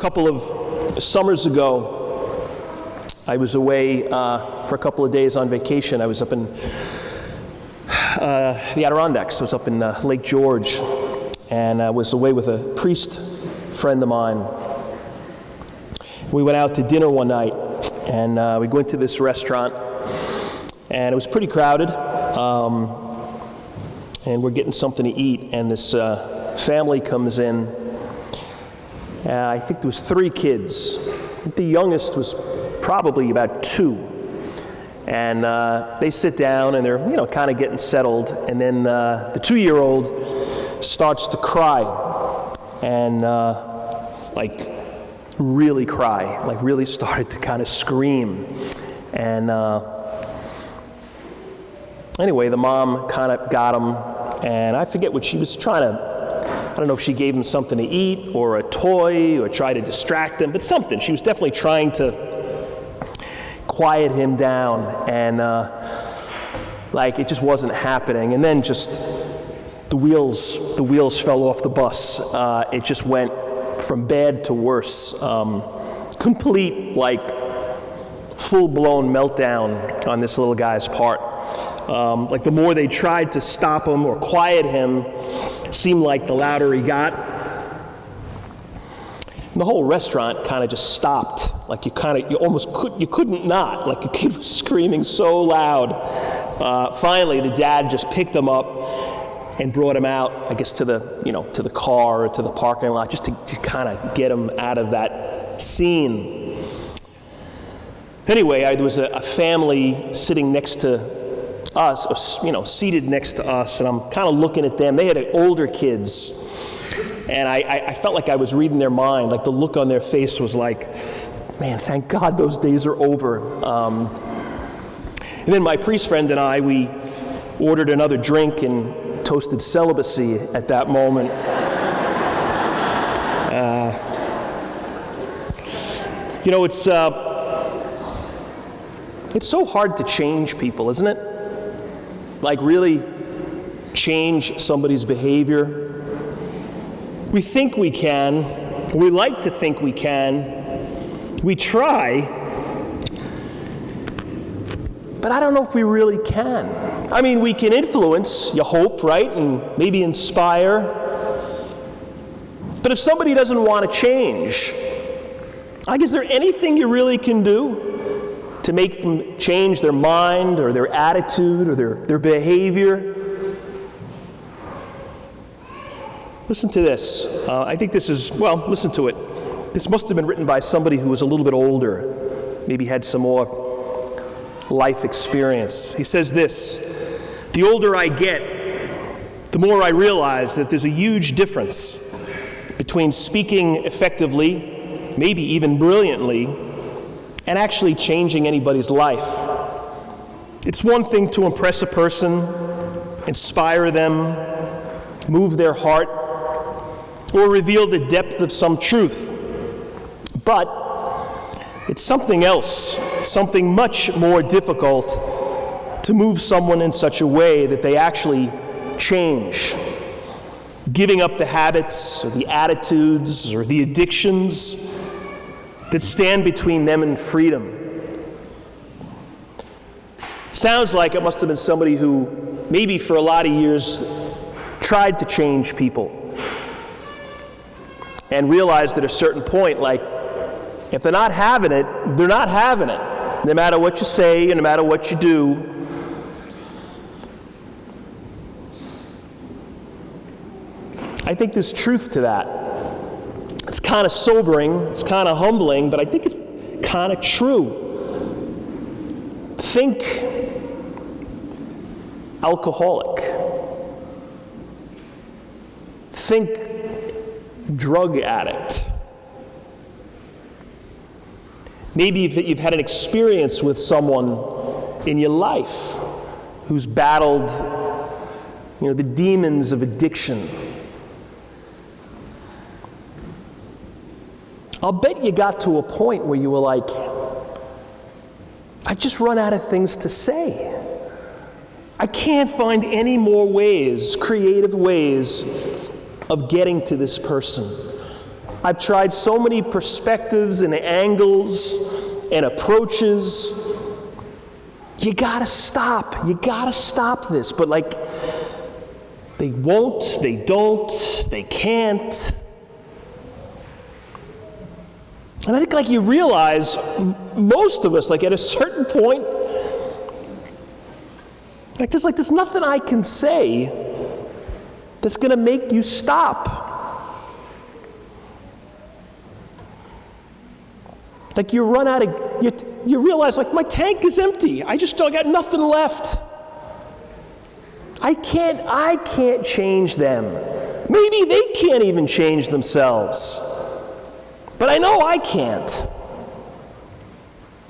couple of summers ago, I was away for a couple of days on vacation. I was up in the Adirondacks. I was up in Lake George, and I was away with a priest friend of mine. We went out to dinner one night, and we went to this restaurant, and it was pretty crowded, and we're getting something to eat, and this family comes in. I think there was 3 kids. The youngest was probably about 2. And they sit down and they're, kind of getting settled. And then the 2-year-old starts to cry and really cry, really started to kind of scream. And anyway, the mom kind of got him, and I forget what she was trying to. I don't know if she gave him something to eat or a toy or tried to distract him, but something. She was definitely trying to quiet him down, and it just wasn't happening. And then just the wheels fell off the bus. It just went from bad to worse. Complete, full-blown meltdown on this little guy's part. The more they tried to stop him or quiet him, seemed like the louder he got. And the whole restaurant kind of just stopped. You couldn't not. The kid was screaming so loud. Finally, the dad just picked him up and brought him out, I guess, to the car or to the parking lot, just to kind of get him out of that scene. Anyway, there was a family sitting next to us, seated next to us, and I'm kind of looking at them. They had older kids, and I felt like I was reading their mind. The look on their face was like, man, thank God those days are over. And then my priest friend and I, we ordered another drink and toasted celibacy at that moment. It's so hard to change people, isn't it? Really change somebody's behavior. We think we can. We like to think we can. We try. But I don't know if we really can. We can influence, you hope, right? And maybe inspire. But if somebody doesn't want to change, is there anything you really can do to make them change their mind or their attitude or their behavior? Listen to this. I think this is, listen to it. This must have been written by somebody who was a little bit older, maybe had some more life experience. He says this: the older I get, the more I realize that there's a huge difference between speaking effectively, maybe even brilliantly, and actually changing anybody's life. It's one thing to impress a person, inspire them, move their heart, or reveal the depth of some truth. But it's something else, something much more difficult, to move someone in such a way that they actually change, giving up the habits or the attitudes or the addictions that stand between them and freedom. Sounds like it must have been somebody who maybe for a lot of years tried to change people and realized at a certain point, if they're not having it, they're not having it. No matter what you say and no matter what you do. I think there's truth to that. It's kind of sobering, it's kind of humbling, but I think it's kind of true. Think alcoholic. Think drug addict. Maybe you've had an experience with someone in your life who's battled, the demons of addiction. I'll bet you got to a point where you were like, I just run out of things to say. I can't find any more ways, creative ways, of getting to this person. I've tried so many perspectives and angles and approaches. You gotta stop. You gotta stop this. But like, they won't, they don't, they can't. And I think like you realize, most of us, like at a certain point, there's nothing I can say that's gonna make you stop. Like you run out of, you realize like my tank is empty. I got nothing left. I can't change them. Maybe they can't even change themselves. But I know I can't.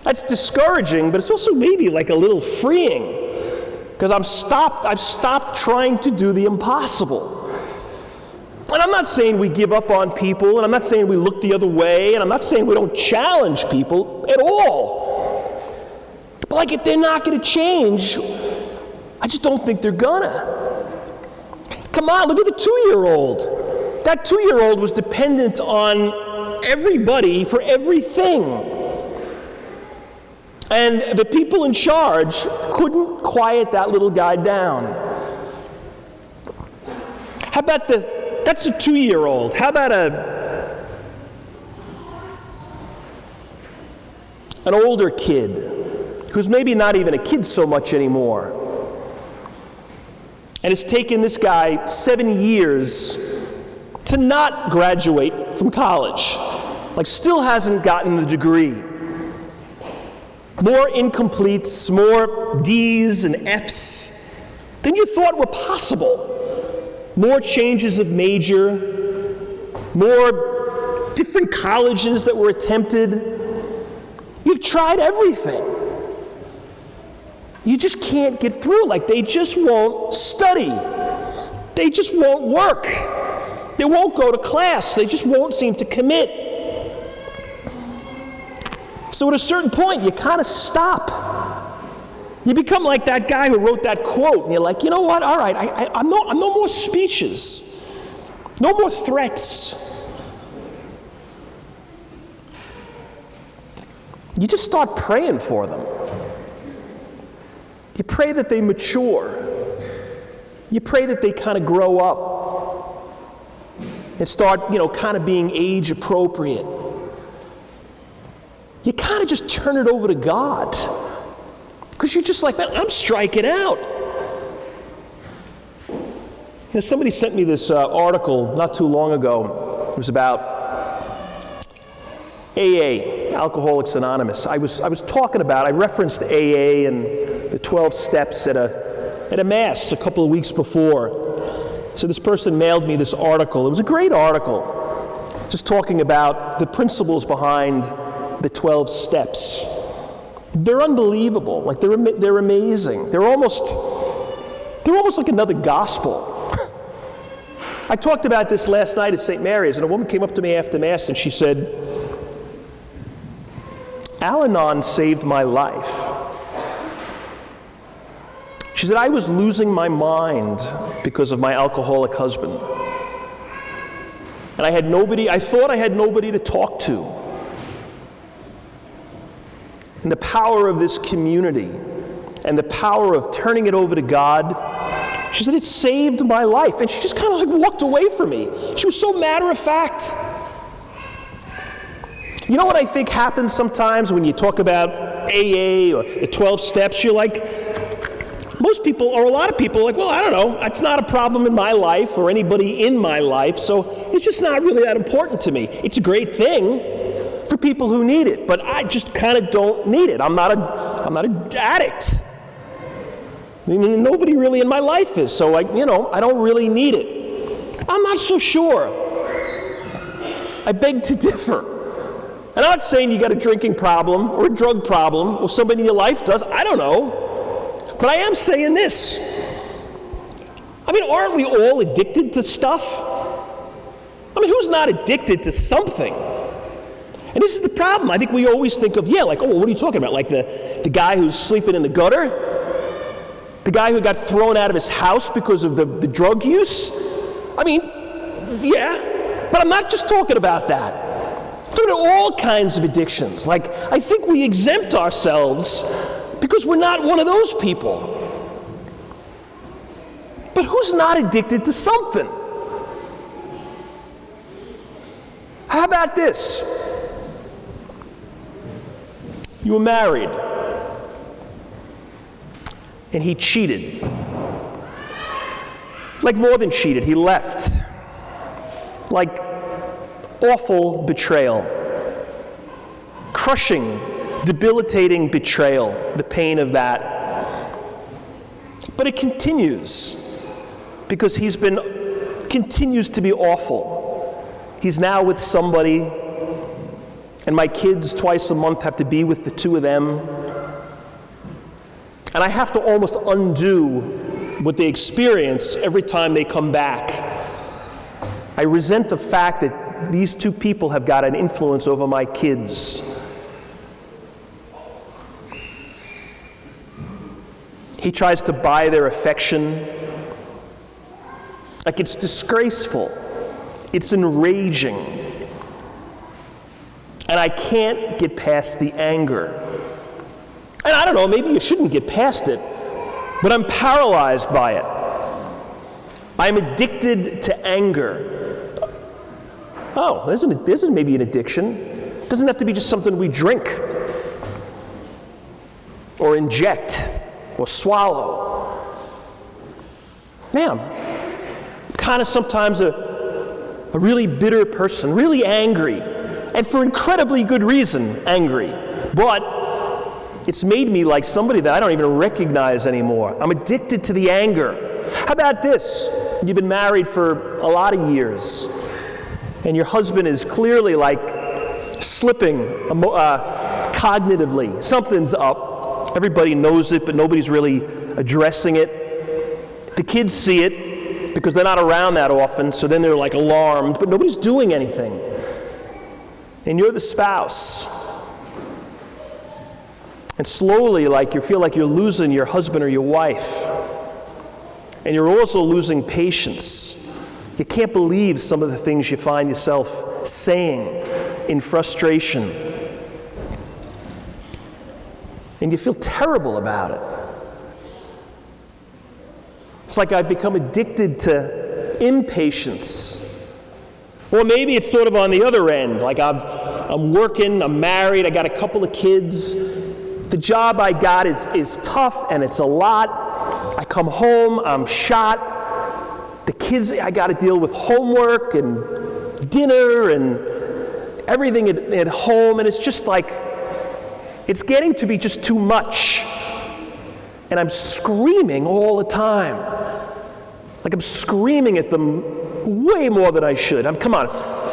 That's discouraging, but it's also maybe like a little freeing. Because I've stopped trying to do the impossible. And I'm not saying we give up on people, and I'm not saying we look the other way, and I'm not saying we don't challenge people at all. But like if they're not going to change, I just don't think they're gonna. Come on, look at the 2-year-old. That 2-year-old was dependent on everybody for everything. And the people in charge couldn't quiet that little guy down. How about that's a 2-year-old. How about an older kid who's maybe not even a kid so much anymore? And it's taken this guy 7 years to not graduate from college. Like still hasn't gotten the degree. More incompletes, more D's and F's than you thought were possible. More changes of major, more different colleges that were attempted. You've tried everything. You just can't get through. Like they just won't study. They just won't work. They won't go to class. They just won't seem to commit. So at a certain point, you kind of stop. You become like that guy who wrote that quote, and you're like, you know what? All right, I'm no more speeches, no more threats. You just start praying for them. You pray that they mature. You pray that they kind of grow up and start, kind of being age appropriate. You kind of just turn it over to God. Because you're just like, man, I'm striking out. Somebody sent me this article not too long ago. It was about AA, Alcoholics Anonymous. I referenced AA and the 12 steps at a mass a couple of weeks before. So this person mailed me this article. It was a great article, just talking about the principles behind the 12 steps. They're unbelievable. Like they're amazing. They're almost like another gospel. I talked about this last night at St. Mary's, and a woman came up to me after Mass and she said, Al-Anon saved my life. She said, I was losing my mind because of my alcoholic husband. And I thought I had nobody to talk to. And the power of this community and the power of turning it over to God, she said, it saved my life. And she just kind of like walked away from me. She was so matter of fact. You know what I think happens sometimes when you talk about AA or the 12 steps? You're like, most people, or a lot of people, are like, well, I don't know. It's not a problem in my life or anybody in my life, so it's just not really that important to me. It's a great thing for people who need it, but I just kind of don't need it. I'm not an addict. I mean, nobody really in my life is, so I don't really need it. I'm not so sure. I beg to differ. And I'm not saying you got a drinking problem or a drug problem or somebody in your life does. I don't know. But I am saying this. I mean, aren't we all addicted to stuff? I mean, who's not addicted to something? And this is the problem. I think we always think of, what are you talking about? Like the guy who's sleeping in the gutter? The guy who got thrown out of his house because of the drug use? I mean, yeah. But But I'm not just talking about that. I'm talking about all kinds of addictions. Like, I think we exempt ourselves because we're not one of those people. But who's not addicted to something? How about this? You were married, and he cheated. Like more than cheated, he left. Like awful betrayal. Crushing, debilitating betrayal, the pain of that. But it continues, because continues to be awful. He's now with somebody, and my kids twice a month have to be with the two of them. And I have to almost undo what they experience every time they come back. I resent the fact that these two people have got an influence over my kids. He tries to buy their affection. Like, it's disgraceful. It's enraging. And I can't get past the anger. And I don't know, maybe you shouldn't get past it, but I'm paralyzed by it. I'm addicted to anger. Oh, there's maybe an addiction. It doesn't have to be just something we drink or inject or swallow. Man, I'm kind of sometimes a really bitter person, really angry, and for incredibly good reason, angry. But it's made me like somebody that I don't even recognize anymore. I'm addicted to the anger. How about this? You've been married for a lot of years, and your husband is clearly like slipping cognitively. Something's up. Everybody knows it, but nobody's really addressing it. The kids see it because they're not around that often, so then they're like alarmed, but nobody's doing anything. And you're the spouse. And slowly, like, you feel like you're losing your husband or your wife. And you're also losing patience. You can't believe some of the things you find yourself saying in frustration. And you feel terrible about it. It's like I've become addicted to impatience. Or maybe it's sort of on the other end. Like I'm working, I'm married, I got a couple of kids. The job I got is tough and it's a lot. I come home, I'm shot. The kids, I got to deal with homework and dinner and everything at home. And it's just like, it's getting to be just too much. And I'm screaming all the time. Like I'm screaming at them way more than I should. Come on,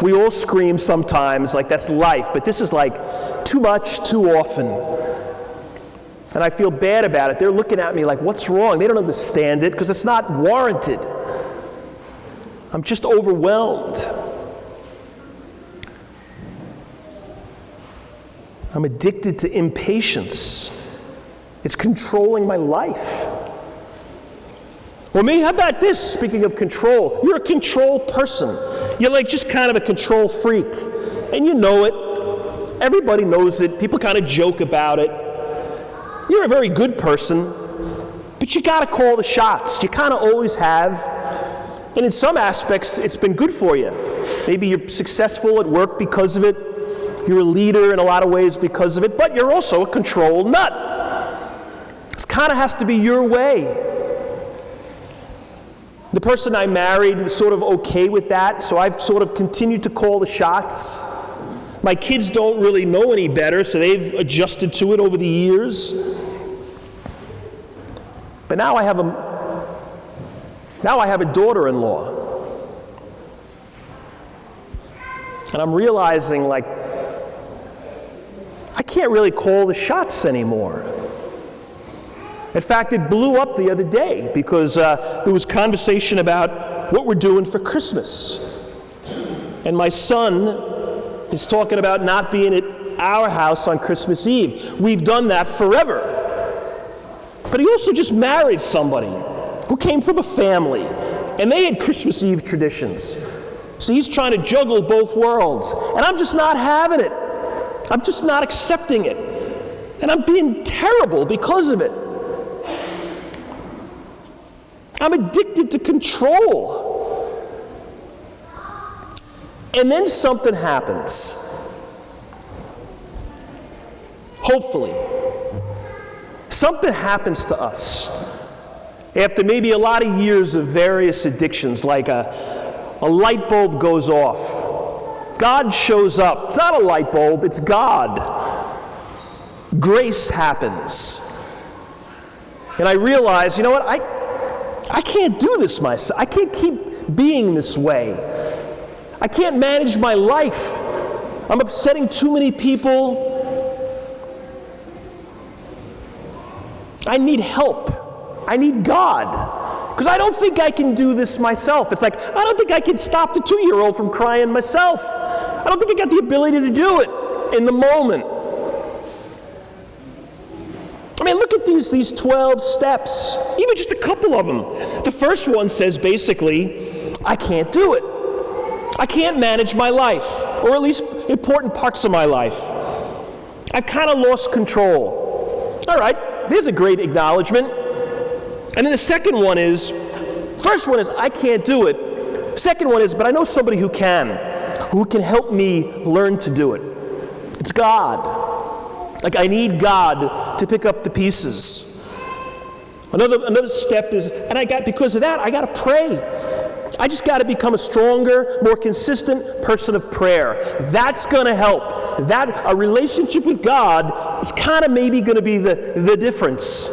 we all scream sometimes, like that's life, but this is like too much, too often. And I feel bad about it. They're looking at me like, what's wrong? They don't understand it because it's not warranted. I'm just overwhelmed. I'm addicted to impatience. It's controlling my life. Well, maybe, how about this? Speaking of control, you're a control person. You're like just kind of a control freak. And you know it. Everybody knows it. People kind of joke about it. You're a very good person, but you got to call the shots. You kind of always have. And in some aspects, it's been good for you. Maybe you're successful at work because of it. You're a leader in a lot of ways because of it, but you're also a control nut. It kind of has to be your way. The person I married was sort of okay with that, so I've sort of continued to call the shots. My kids don't really know any better, so they've adjusted to it over the years. But now I have a daughter-in-law. And I'm realizing, like, I can't really call the shots anymore. In fact, it blew up the other day because there was conversation about what we're doing for Christmas. And my son is talking about not being at our house on Christmas Eve. We've done that forever. But he also just married somebody who came from a family, and they had Christmas Eve traditions. So he's trying to juggle both worlds. And I'm just not having it. I'm just not accepting it. And I'm being terrible because of it. I'm addicted to control. And then something happens. Hopefully. Something happens to us after maybe a lot of years of various addictions, like a light bulb goes off. God shows up. It's not a light bulb, it's God. Grace happens. And I realize, you know what, I can't do this myself. I can't keep being this way. I can't manage my life. I'm upsetting too many people. I need help. I need God. Because I don't think I can do this myself. It's like, I don't think I can stop the 2-year-old from crying myself. I don't think I got the ability to do it in the moment. I mean, look at these 12 steps, even just a couple of them. The first one says basically, I can't do it. I can't manage my life, or at least important parts of my life. I've kind of lost control. All right, there's a great acknowledgement. And then the second one is, first one is, I can't do it. Second one is, but I know somebody who can help me learn to do it. It's God. Like, I need God to pick up the pieces. Another step is, because of that, I got to pray. I just got to become a stronger, more consistent person of prayer. That's going to help. A relationship with God is kind of maybe going to be the difference.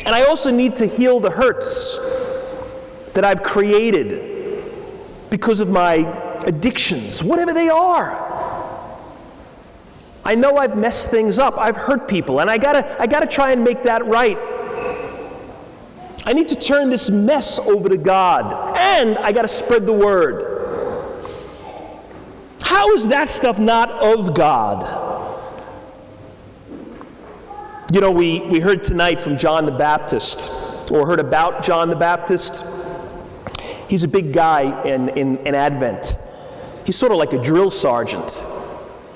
And I also need to heal the hurts that I've created because of my addictions, whatever they are. I know I've messed things up. I've hurt people, and I gotta try and make that right. I need to turn this mess over to God, and I gotta spread the word. How is that stuff not of God? You know, we heard tonight from John the Baptist, or heard about John the Baptist. He's a big guy in Advent. He's sort of like a drill sergeant.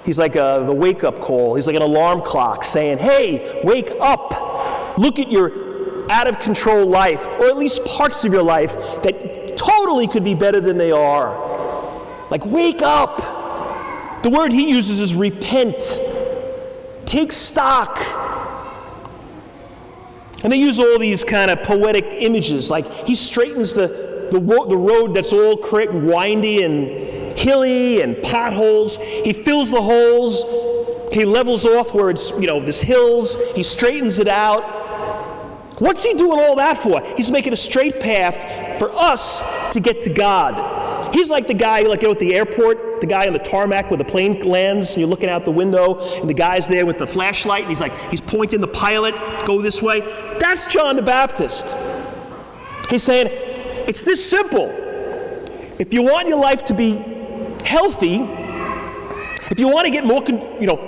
He's like the wake-up call. He's like an alarm clock saying, hey, wake up. Look at your out-of-control life, or at least parts of your life that totally could be better than they are. Like, wake up. The word he uses is repent. Take stock. And they use all these kind of poetic images, like he straightens the road that's all windy and hilly and potholes. He fills the holes. He levels off where it's, there's hills. He straightens it out. What's he doing all that for? He's making a straight path for us to get to God. He's like the guy, at the airport, the guy on the tarmac where the plane lands, and you're looking out the window, and the guy's there with the flashlight, and he's pointing the pilot, go this way. That's John the Baptist. He's saying, it's this simple. If you want your life to be healthy, if you want to get more,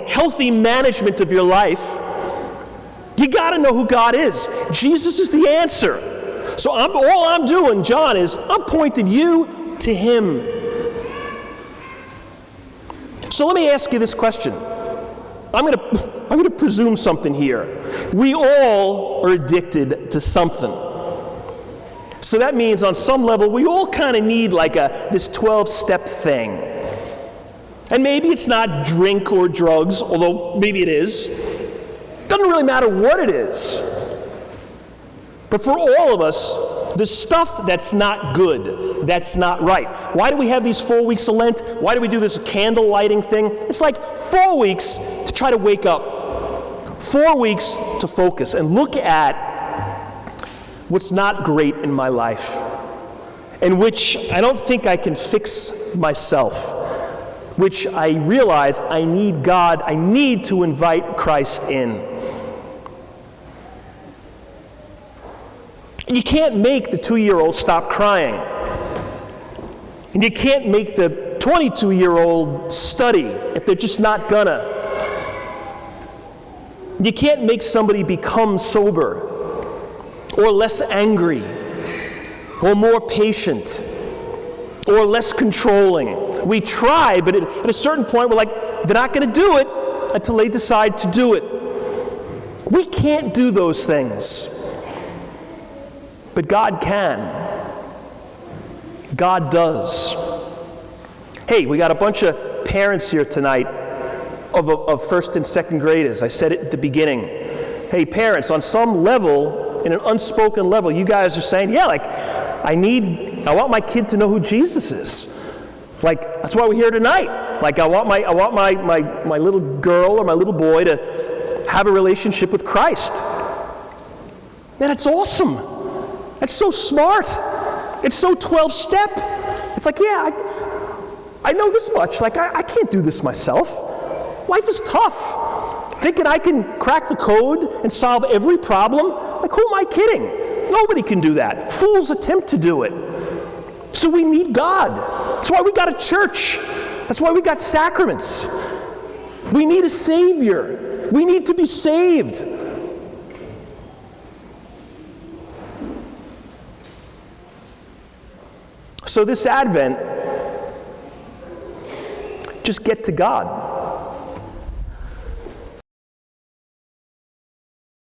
healthy management of your life, you got to know who God is. Jesus is the answer. So all I'm doing, John, is I'm pointing you to him. So let me ask you this question. I'm going to presume something here. We all are addicted to something. So that means on some level we all kind of need this 12-step thing. And maybe it's not drink or drugs, although maybe it is. Doesn't really matter what it is. But for all of us, there's stuff that's not good, that's not right. Why do we have these 4 weeks of Lent? Why do we do this candle lighting thing? It's like 4 weeks to try to wake up. 4 weeks to focus and look at what's not great in my life, and which I don't think I can fix myself, which I realize I need God, I need to invite Christ in. And you can't make the 2-year-old stop crying. And you can't make the 22-year-old study if they're just not gonna. You can't make somebody become sober or less angry or more patient. or less controlling. We try, but at a certain point, we're like, they're not going to do it until they decide to do it. We can't do those things, but God can. God does. Hey, we got a bunch of parents here tonight of first and second graders. I said it at the beginning. Hey, parents, on some level, in an unspoken level, you guys are saying, yeah, like, I want my kid to know who Jesus is. Like, that's why we're here tonight. Like, I want my little girl or my little boy to have a relationship with Christ. Man, it's awesome. That's so smart. It's so 12-step. It's like, yeah, I know this much. Like, I can't do this myself. Life is tough. Thinking I can crack the code and solve every problem? Like, who am I kidding? Nobody can do that. Fools attempt to do it. So we need God. That's why we got a church. That's why we got sacraments. We need a Savior. We need to be saved. So this Advent, just get to God.